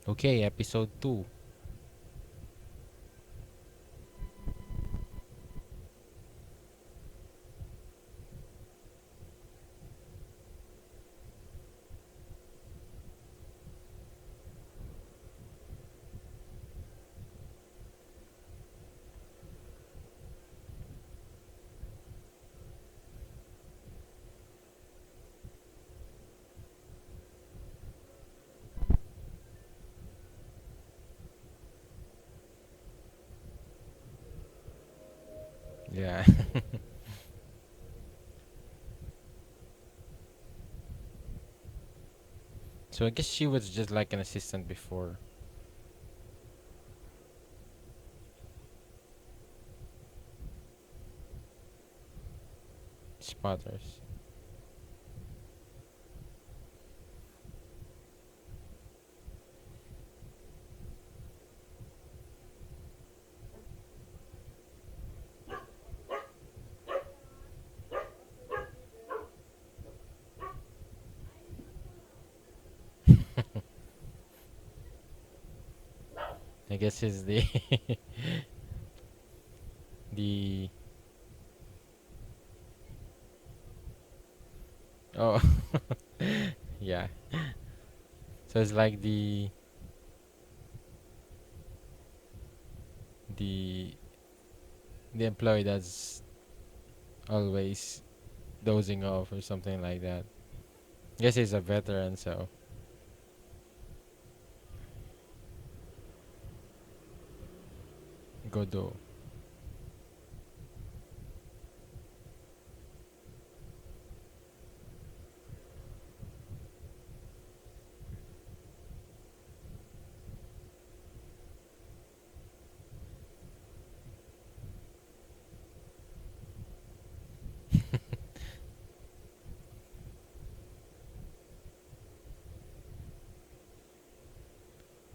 Okay, episode 2. Yeah. So I guess she was just like an assistant before. Spotters. I guess is the the oh yeah. So it's like the the employee that's always dozing off or something like that. Guess he's a veteran, so go do.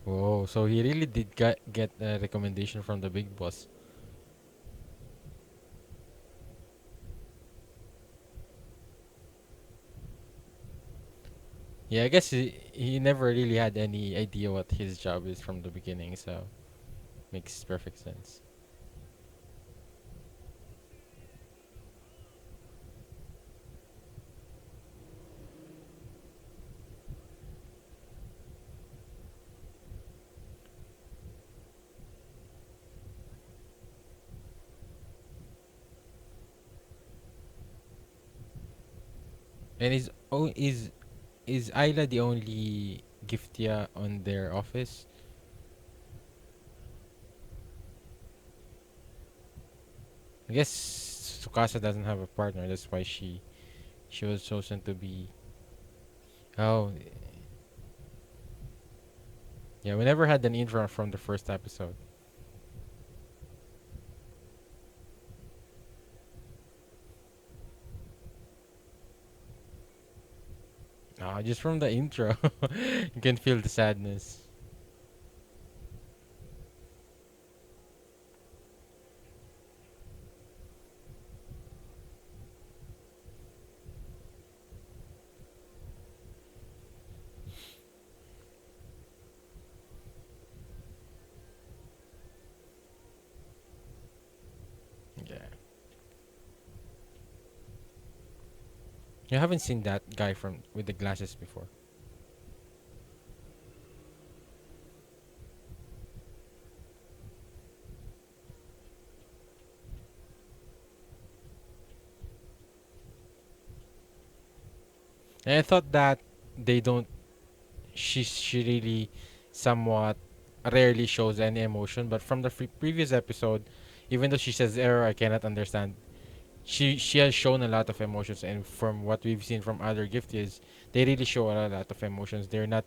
Whoa, so he really did get a recommendation from the big boss. Yeah, I guess he never really had any idea what his job is from the beginning, so makes perfect sense. And is Ayla the only Giftia on their office? I guess Tsukasa doesn't have a partner. That's why she was chosen to be. Oh, yeah. We never had an intro from the first episode. Ah, just from the intro, you can feel the sadness. Yeah. You haven't seen that guy from with the glasses before. And I thought that they don't. She really somewhat rarely shows any emotion, but from the previous episode, even though she says error, I cannot understand. She has shown a lot of emotions, and from what we've seen from other gifties, they really show a lot of emotions. They're not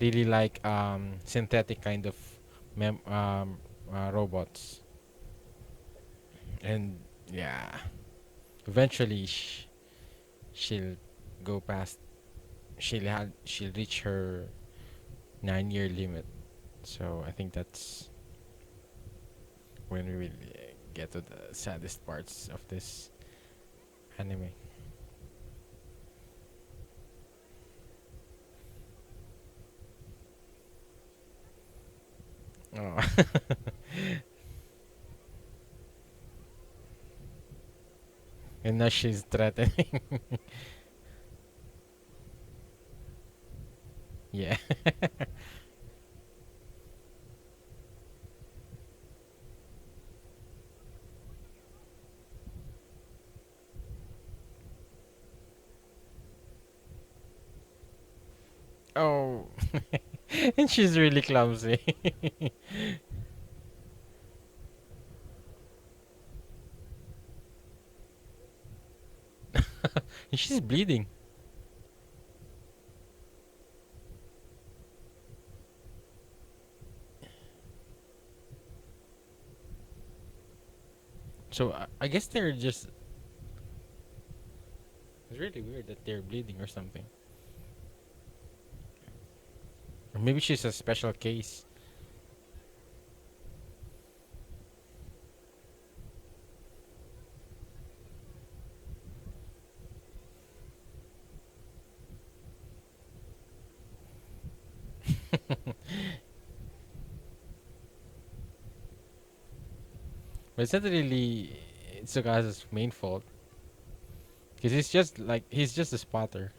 really like synthetic kind of robots. And yeah, eventually she'll go past. She'll reach her 9 year limit. So I think that's when we will get to the saddest parts of this anime. And now she's threatening. Yeah. Oh. And she's really clumsy. And she's bleeding. So I guess they're just. It's really weird that they're bleeding or something. Or maybe she's a special case. But it's not really Tsukasa's main fault. Because he's just a spotter.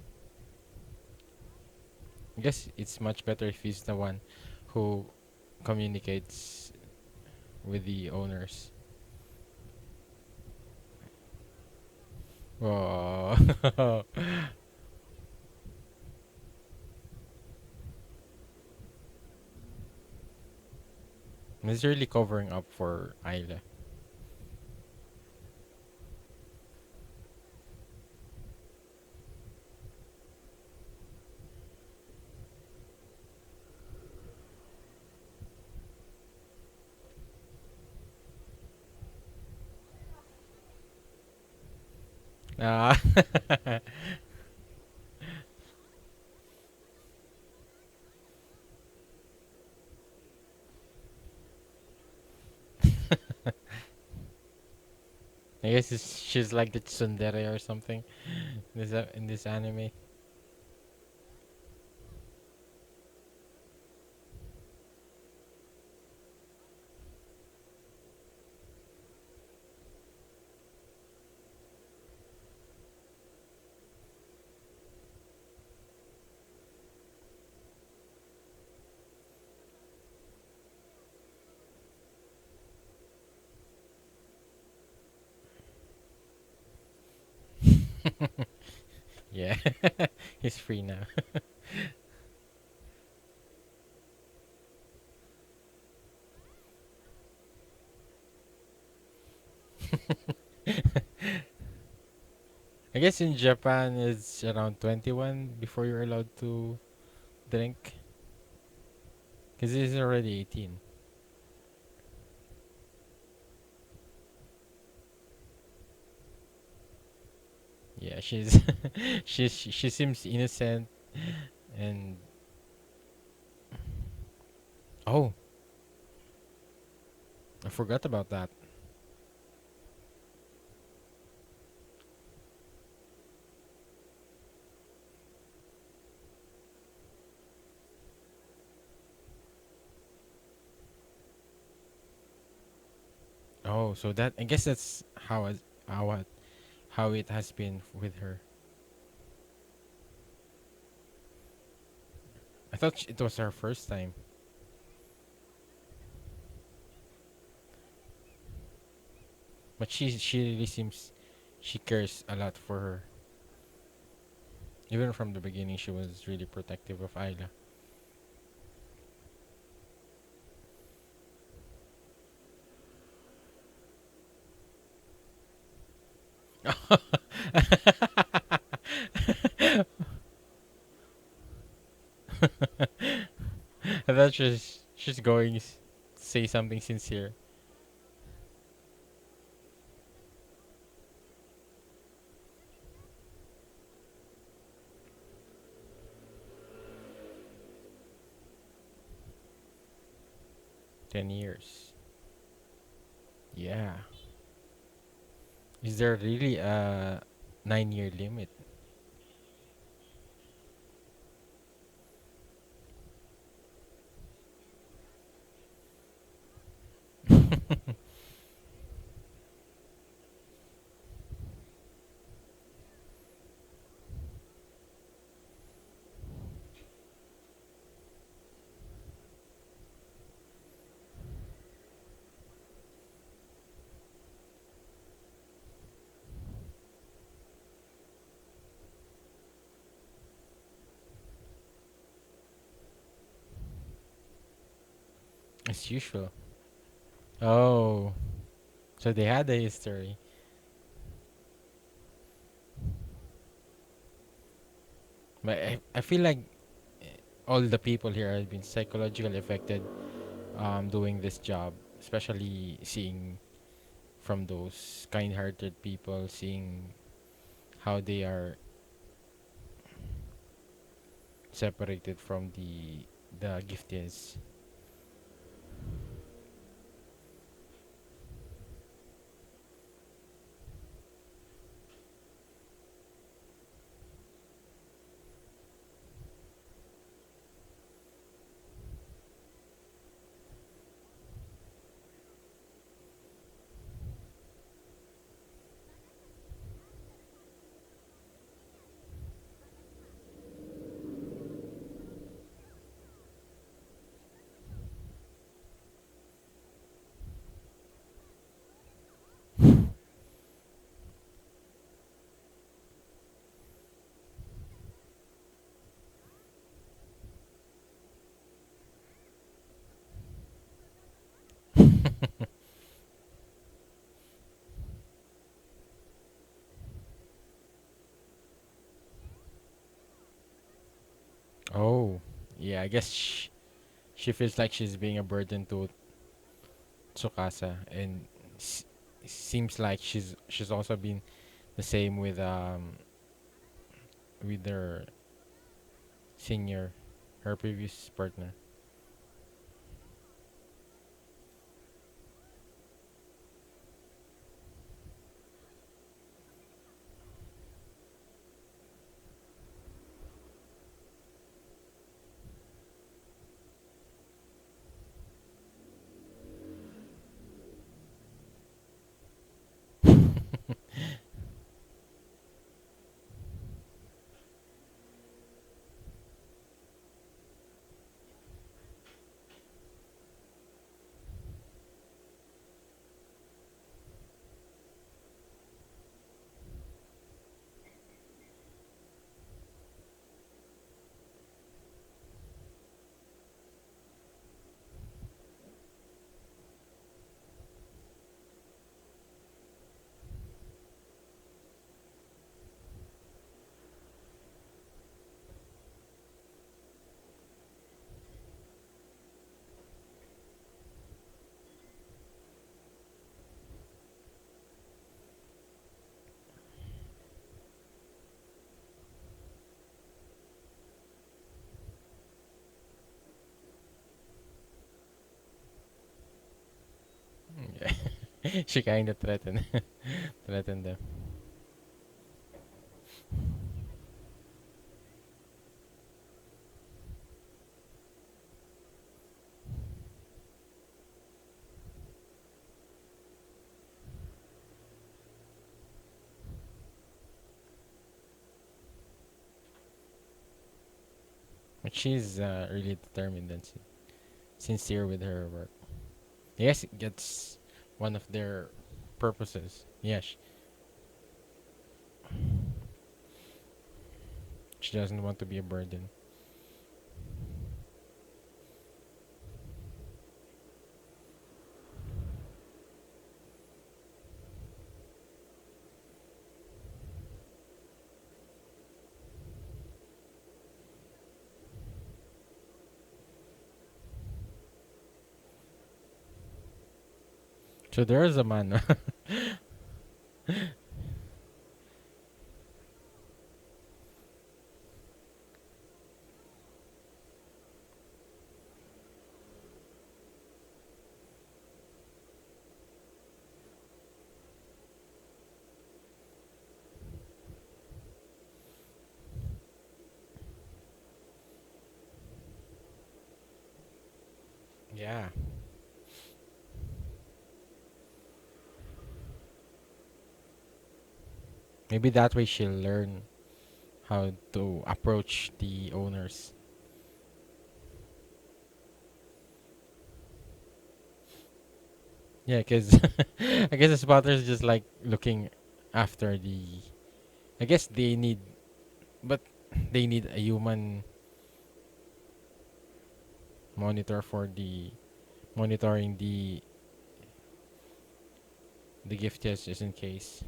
I guess it's much better if he's the one who communicates with the owners. Oh. He's really covering up for Ayla. Ah. I guess she's like the tsundere or something in this anime. Yeah. He's free now. I guess in Japan it's around 21 before you're allowed to drink. Because he's already 18. Yeah, she's she seems innocent and oh, I forgot about that. Oh, so that I guess that's how it how it has been with her. I thought it was her first time, but she really seems she cares a lot for her. Even from the beginning, she was really protective of Ayla. I thought she's going say something sincere. 10 years. Yeah. Is there really a 9 year limit? As usual. Oh, so they had a history. But I feel like all the people here have been psychologically affected doing this job, especially seeing from those kind-hearted people, seeing how they are separated from the gifties. Oh, yeah. I guess she feels like she's being a burden to Tsukasa, and s- seems like she's also been the same with her senior, her previous partner. Yeah. She kind of threatened them, but she's really determined and sincere with her work. Yes, it gets one of their purposes. Yes, she doesn't want to be a burden. So there is a man. Yeah, maybe that way she'll learn how to approach the owners. Yeah, because I guess the spotters just like looking after the. I guess they need, but they need a human monitor for the monitoring the gift test just in case.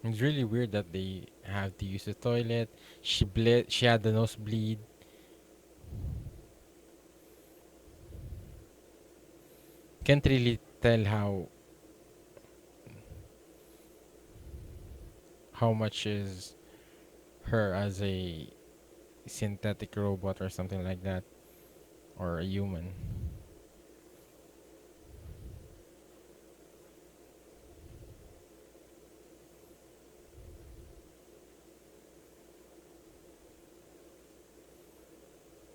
It's really weird that they have to use the toilet. She bled. She had the nosebleed. Can't really tell how much is her as a synthetic robot or something like that, or a human.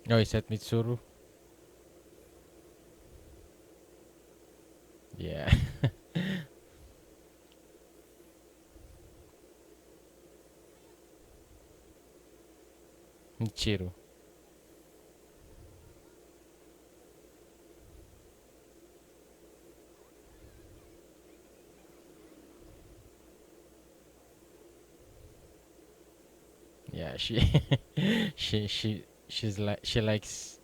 Oh, is that Mitsuru? Yeah. Michiru. Yeah, she likes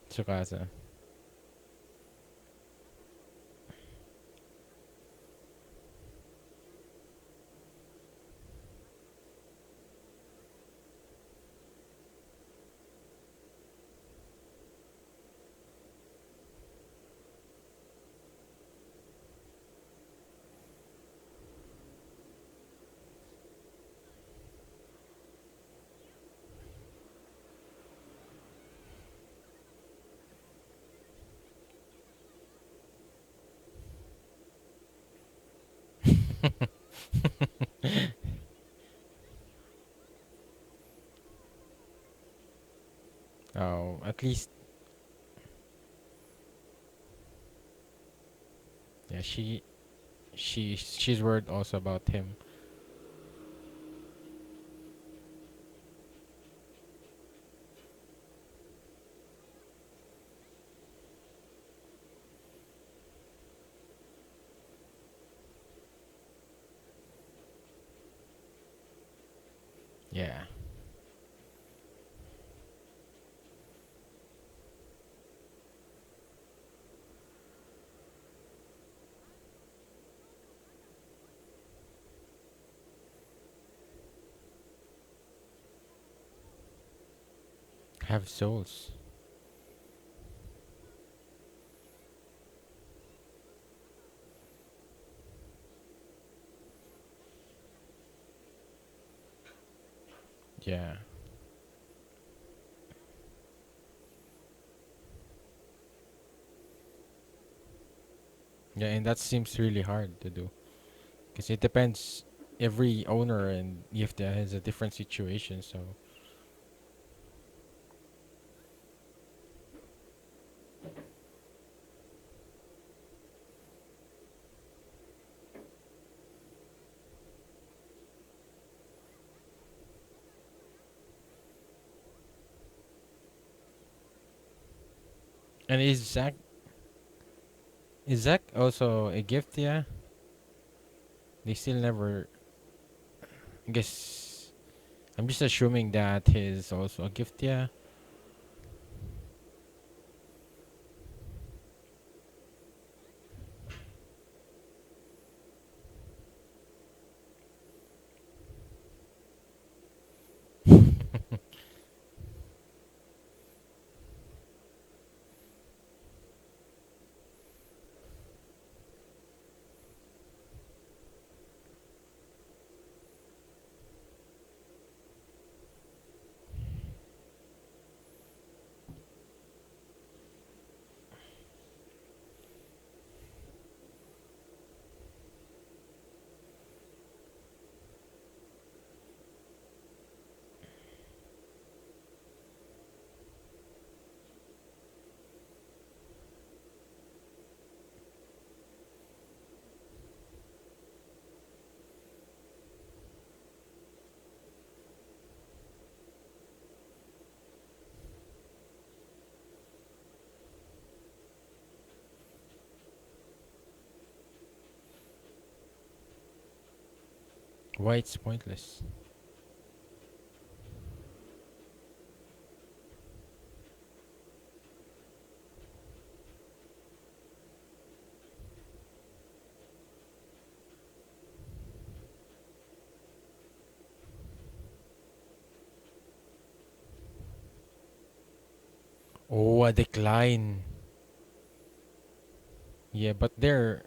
Tsukasa. Oh, at least yeah, she's worried also about him. Yeah. Have souls. Yeah. Yeah, and that seems really hard to do because it depends. Every owner and Giftia has a different situation, so and is Zach also a Giftia? They still never. I guess I'm just assuming that he's also a Giftia. Why it's pointless? Oh, a decline. Yeah, but they're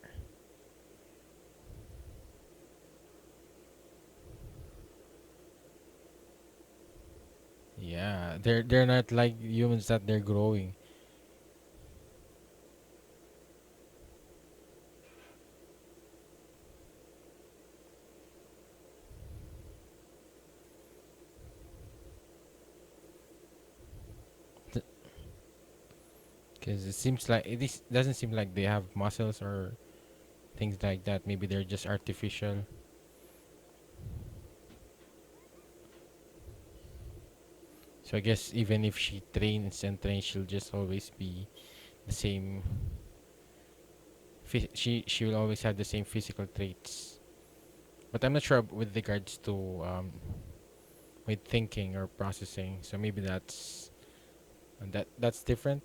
yeah, they're not like humans that they're growing. Because it seems like it is, doesn't seem like they have muscles or things like that. Maybe they're just artificial. So I guess even if she trains and trains, she'll just always be the same. She will always have the same physical traits. But I'm not sure with regards to with thinking or processing. So maybe that's different.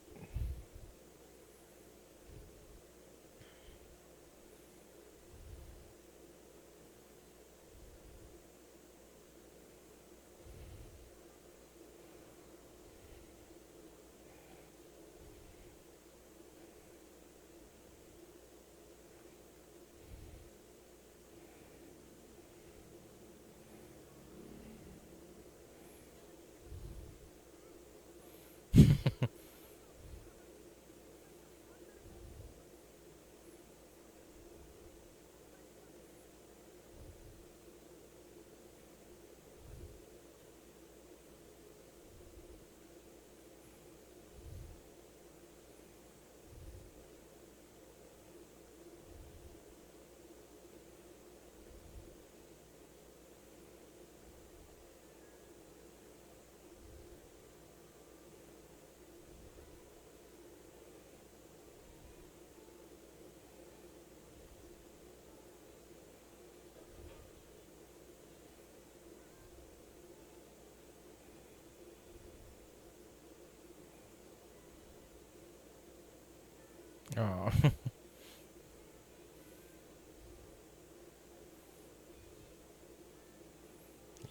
Oh,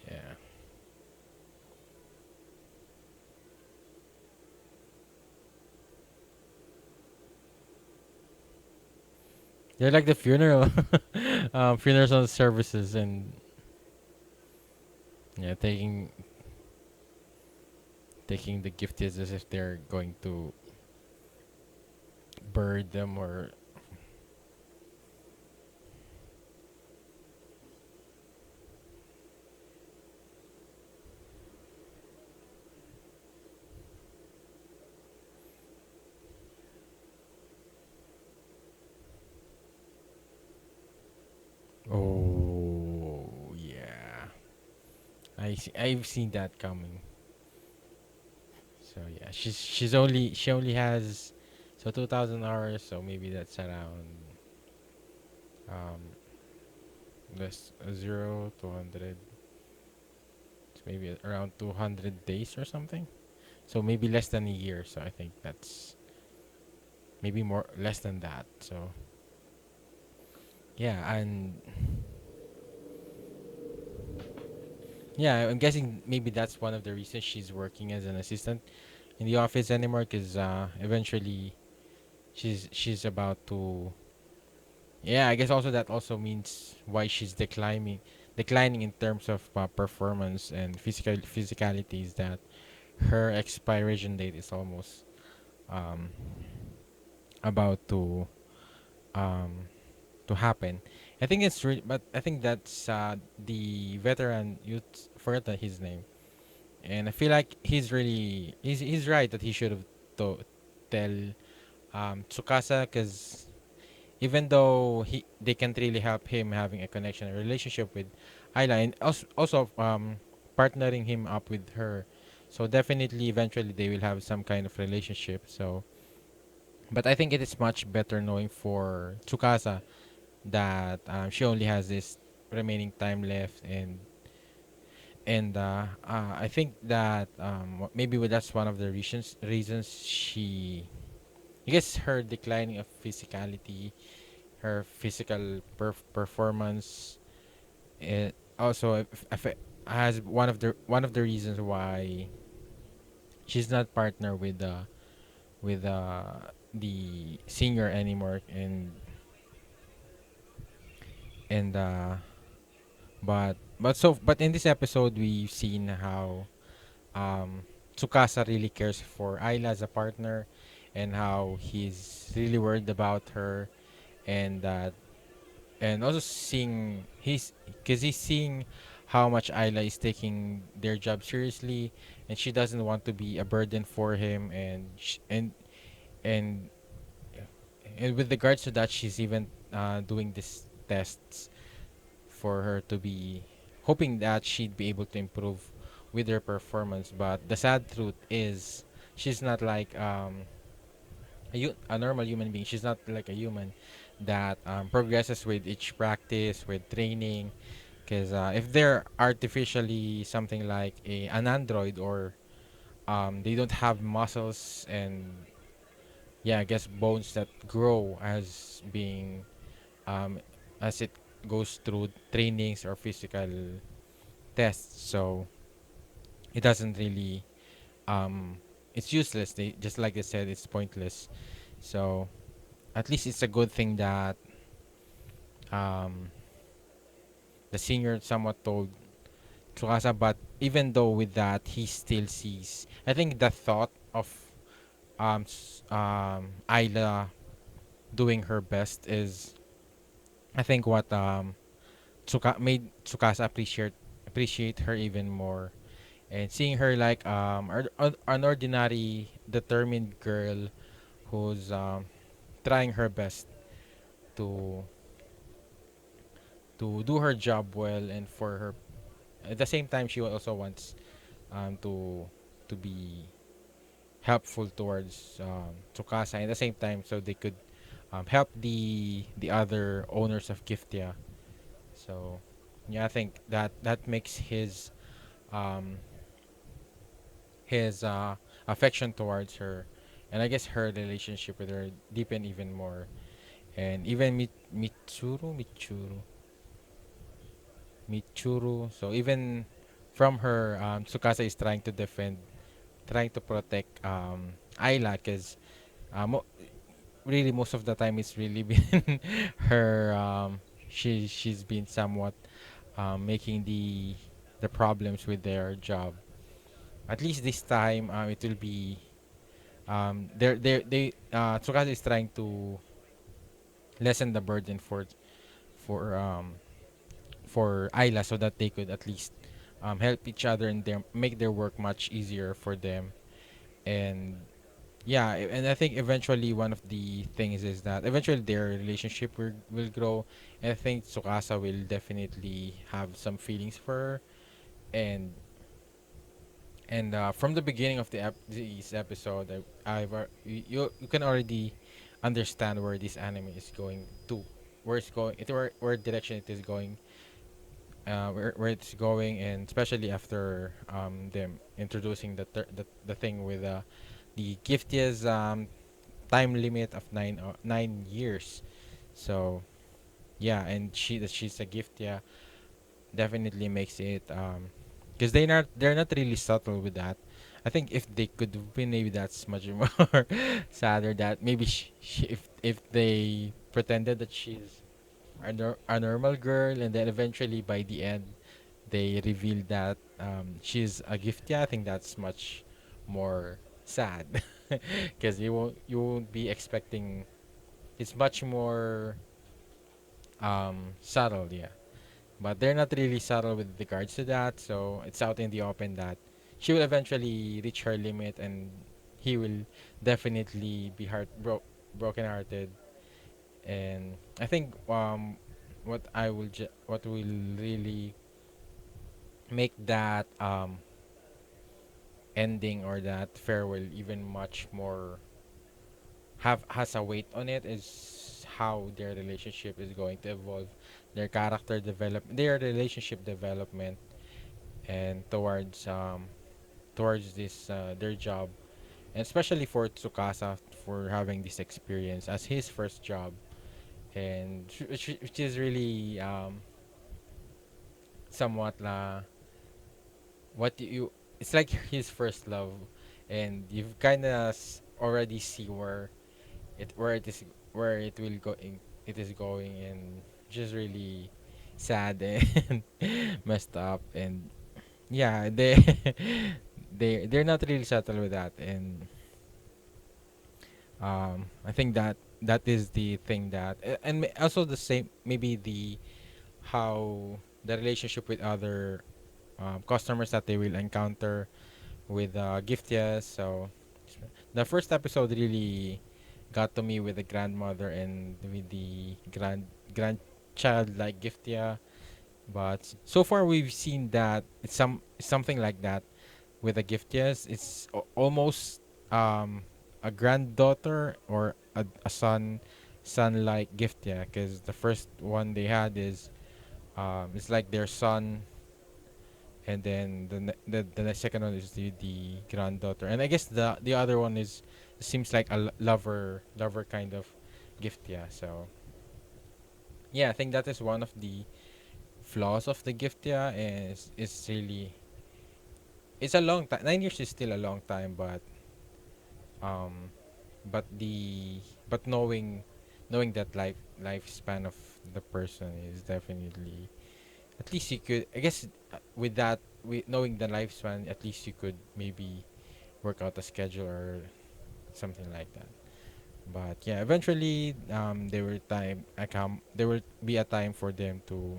yeah. They're like the funeral, funerals on services, and yeah, taking the gifties as if they're going to bury them or oh yeah. I've seen that coming. So yeah, she only has so 2,000 hours. So maybe that's around um less 0 to 100. It's maybe around 200 days or something. So maybe less than a year. So I think that's maybe more less than that. So yeah, and yeah, I'm guessing maybe that's one of the reasons she's working as an assistant in the office anymore. Because eventually she's about to. Yeah, I guess also that also means why she's declining in terms of performance and physicality is that her expiration date is almost um about um to happen. I think it's really, but I think that's the veteran youth. Forgot his name, and I feel like he's right that he should have tell Tsukasa, because even though they can't really help him having a connection, a relationship with Ayla, and also partnering him up with her. So definitely, eventually, they will have some kind of relationship. So, but I think it is much better knowing for Tsukasa that she only has this remaining time left, and I think that maybe that's one of the reasons she, I guess, her declining of physicality, her physical performance, it also has one of the reasons why she's not partner with with the senior anymore. And but in this episode we've seen how um Tsukasa really cares for Ayla as a partner, and how he's really worried about her, and and also seeing he's seeing how much Ayla is taking their job seriously, and she doesn't want to be a burden for him, and and with regards to that, she's even doing these tests for her to be hoping that she'd be able to improve with her performance. But the sad truth is, she's not like a normal human being. She's not like a human that progresses with each practice, with training. Because if they're artificially something like an android, or they don't have muscles and, yeah, I guess bones that grow um, as it goes through trainings or physical tests. So it doesn't really um, it's useless. They just like I said, it's pointless. So at least it's a good thing that um, the senior somewhat told Tsukasa, but even though with that, he still sees. I think the thought of Ayla doing her best is, I think, what made Tsukasa appreciate her even more, and seeing her like an ordinary determined girl who's trying her best to do her job well, and for her at the same time she also wants to be helpful towards Tsukasa, and at the same time so they could help the other owners of Giftia. So yeah, I think that makes um his affection towards her, and I guess her relationship with her deepen even more. And even Michuru. So even from her, Tsukasa is trying to trying to protect Ayla, because really most of the time it's really been her. She's been somewhat making the problems with their job. At least this time, it will be they Tsukasa is trying to lessen the burden for um for Ayla, so that they could at least help each other and make their work much easier for them. And yeah, and I think eventually one of the things is that eventually their relationship will grow. And I think Tsukasa will definitely have some feelings for her. and from the beginning of this episode, you can already understand where this anime is going to, where direction it is going, where it's going, and especially after them introducing the thing with the Giftia's time limit of 9 years. So yeah, and that she's a Giftia definitely makes it because they're not really subtle with that. I think if they could win, maybe that's much more sadder. That maybe if they pretended that she's a normal girl, and then eventually by the end they reveal that she's a Giftia. I think that's much more sad because you won't be expecting. It's much more subtle, yeah. But they're not really subtle with regards to that, so it's out in the open that she will eventually reach her limit, and he will definitely be broken hearted. And I think what will really make that ending, or that farewell, even much more have has a weight on it, is how their relationship is going to evolve, their relationship development, and towards this their job, and especially for Tsukasa, for having this experience as his first job, and which is really somewhat what you it's like his first love, and you've kind of already see where it is where it will go it is going, and just really sad and messed up. And yeah, they're not really settled with that. And I think that is the thing that and also the same, maybe the how the relationship with other customers that they will encounter with Giftia. So the first episode really got to me with the grandmother and with the grandchild like Giftia. But so far we've seen that it's something like that with the Giftias. It's almost um, a granddaughter or a son like Giftia, because the first one they had is it's like their son, and then the second one is the granddaughter, and I guess the other one is seems like a lover kind of Giftia. So yeah, I think that is one of the flaws of the Giftia. Is really, it's a long time. 9 years is still a long time, um but the but knowing that lifespan of the person is definitely, at least you could, I guess, with that, with knowing the lifespan, at least you could maybe work out a schedule or something like that. But yeah, eventually there will be a time for them to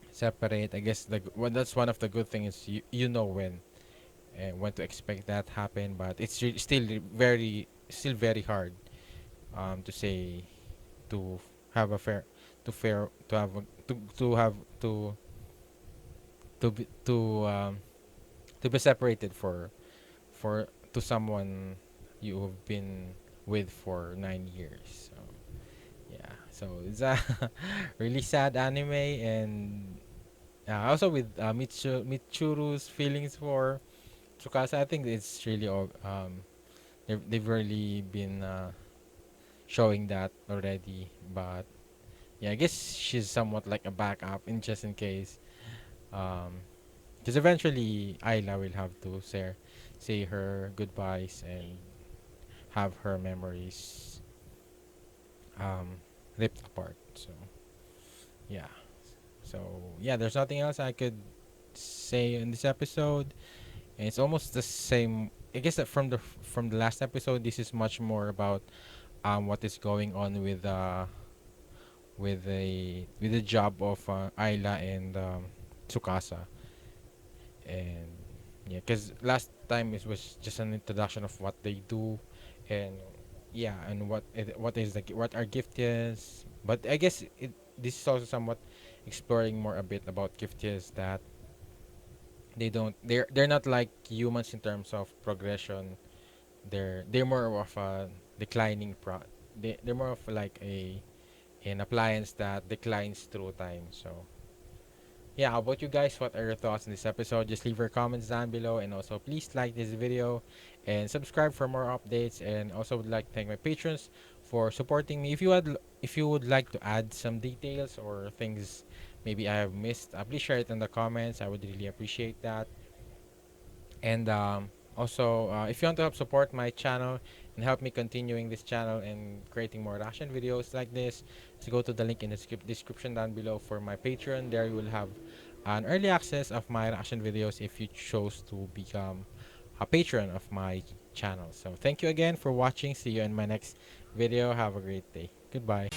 separate. I guess well, that's one of the good things, you know when to expect that happen. But it's still very hard to say, to have a fair to fair to have a, to have to be separated for to someone you've been with for 9 years. So yeah, so it's a really sad anime. And also with Michuru's feelings for Tsukasa, I think it's really all they've really been showing that already. But yeah, I guess she's somewhat like a backup in just in case. Because eventually Ayla will have to say her goodbyes and have her memories ripped apart. So yeah. So yeah, there's nothing else I could say in this episode. And it's almost the same. I guess that from the last episode, this is much more about what is going on with the job of Ayla and Tsukasa. And yeah, because last time it was just an introduction of what they do, and yeah, and what our gift is. But I guess this is also somewhat exploring more a bit about Giftias, that they're not like humans in terms of progression. They're more of a declining they're more of like an appliance that declines through time. So yeah, how about you guys? What are your thoughts on this episode? Just leave your comments down below, and also please like this video and subscribe for more updates. And also would like to thank my patrons for supporting me. If you would like to add some details or things maybe I have missed, please share it in the comments. I would really appreciate that. And also, if you want to help support my channel and help me continuing this channel and creating more reaction videos like this, so go to the link in the description down below for my Patreon. There you will have an early access of my reaction videos if you chose to become a patron of my channel. So thank you again for watching. See you in my next video. Have a great day. Goodbye.